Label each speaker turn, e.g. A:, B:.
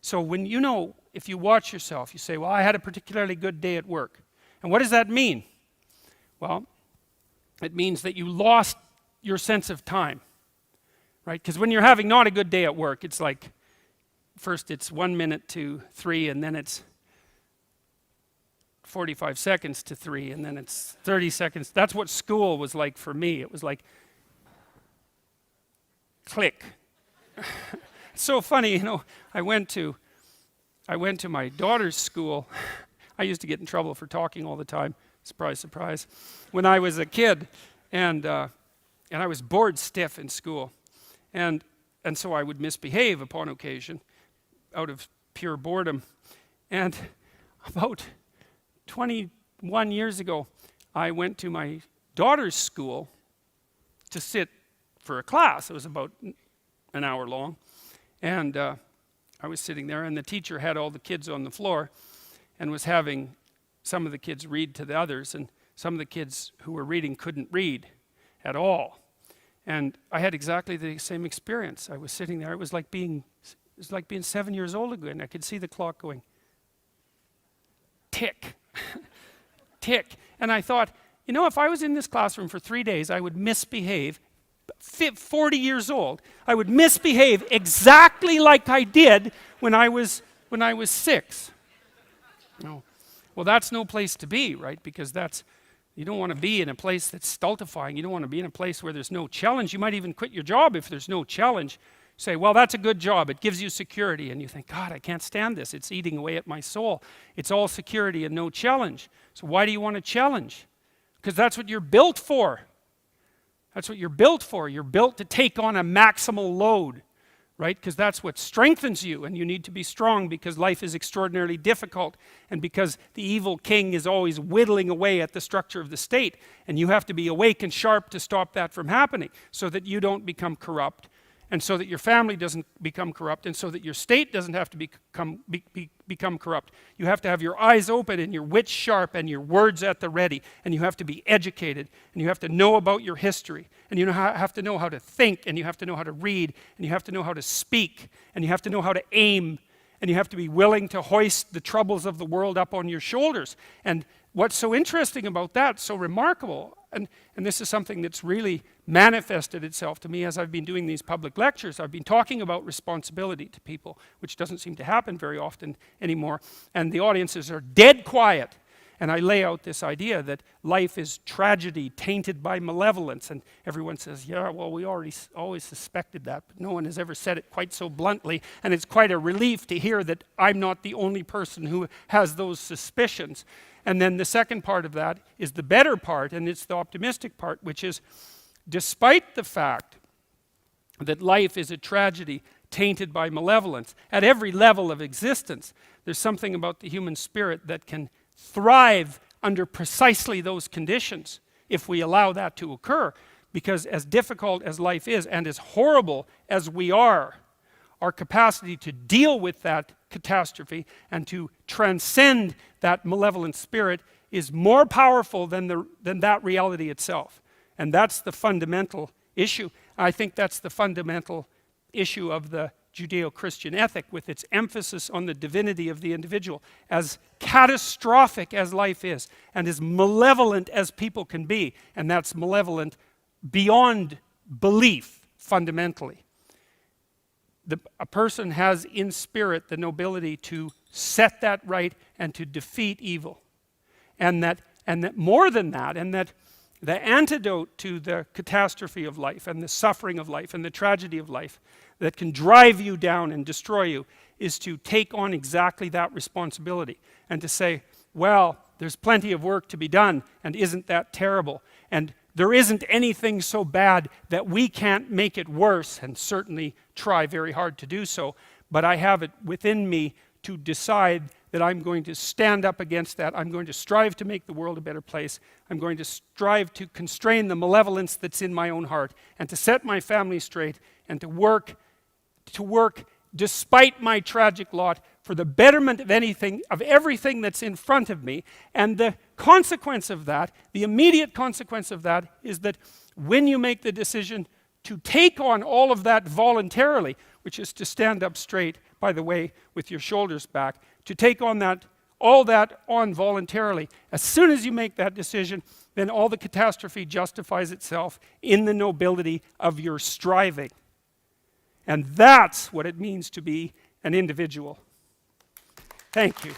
A: So when if you watch yourself, you say, well, I had a particularly good day at work. And what does that mean? Well, it means that you lost your sense of time, right? Because when you're having not a good day at work, it's like, first it's 1 minute to 3, and then it's 45 seconds to 3, and then it's 30 seconds. That's what school was like for me. It was like, click. It's so funny, I went to my daughter's school. I used to get in trouble for talking all the time. Surprise, surprise. When I was a kid, and I was bored stiff in school, and so I would misbehave upon occasion, out of pure boredom. And about 21 years ago, I went to my daughter's school to sit for a class. It was about an hour long, and I was sitting there, and the teacher had all the kids on the floor and was having some of the kids read to the others, and some of the kids who were reading couldn't read at all. And I had exactly the same experience. I was sitting there. It was like being 7 years old again. I could see the clock going tick, tick. And I thought, if I was in this classroom for 3 days, I would misbehave. 40 years old, I would misbehave exactly like I did when I was 6. No. Well, that's no place to be, right? Because you don't want to be in a place that's stultifying. You don't want to be in a place where there's no challenge. You might even quit your job if there's no challenge. Say, well, that's a good job. It gives you security. And you think, God, I can't stand this. It's eating away at my soul. It's all security and no challenge. So why do you want to challenge? Because that's what you're built for. That's what you're built for. You're built to take on a maximal load, right? Because that's what strengthens you, and you need to be strong because life is extraordinarily difficult, and because the evil king is always whittling away at the structure of the state, and you have to be awake and sharp to stop that from happening so that you don't become corrupt, and so that your family doesn't become corrupt, and so that your state doesn't have to become corrupt. You have to have your eyes open and your wits sharp and your words at the ready, and you have to be educated, and you have to know about your history, and you have to know how to think, and you have to know how to read, and you have to know how to speak, and you have to know how to aim, and you have to be willing to hoist the troubles of the world up on your shoulders. And what's so interesting about that, so remarkable, and this is something that's really manifested itself to me as I've been doing these public lectures. I've been talking about responsibility to people, which doesn't seem to happen very often anymore, and the audiences are dead quiet. And I lay out this idea that life is tragedy tainted by malevolence, and everyone says, yeah, well, we always suspected that, but no one has ever said it quite so bluntly, and it's quite a relief to hear that I'm not the only person who has those suspicions. And then the second part of that is the better part, and it's the optimistic part, which is, despite the fact that life is a tragedy tainted by malevolence, at every level of existence, there's something about the human spirit that can thrive under precisely those conditions if we allow that to occur. Because as difficult as life is, and as horrible as we are, our capacity to deal with that catastrophe and to transcend that malevolent spirit is more powerful than that reality itself. And that's the fundamental issue. I think that's the fundamental issue of the Judeo-Christian ethic, with its emphasis on the divinity of the individual. As catastrophic as life is, and as malevolent as people can be, and that's malevolent beyond belief, fundamentally. A person has in spirit the nobility to set that right and to defeat evil. And that more than that, and that the antidote to the catastrophe of life and the suffering of life and the tragedy of life that can drive you down and destroy you is to take on exactly that responsibility and to say, well, there's plenty of work to be done, and isn't that terrible? And there isn't anything so bad that we can't make it worse, and certainly try very hard to do so, but I have it within me to decide that I'm going to stand up against that. I'm going to strive to make the world a better place. I'm going to strive to constrain the malevolence that's in my own heart, and to set my family straight, and to work despite my tragic lot for the betterment of everything that's in front of me. And the consequence of that, the immediate consequence of that, is that when you make the decision to take on all of that voluntarily, which is to stand up straight, by the way, with your shoulders back, to take on that, all that on voluntarily. As soon as you make that decision, then all the catastrophe justifies itself in the nobility of your striving. And that's what it means to be an individual. Thank you.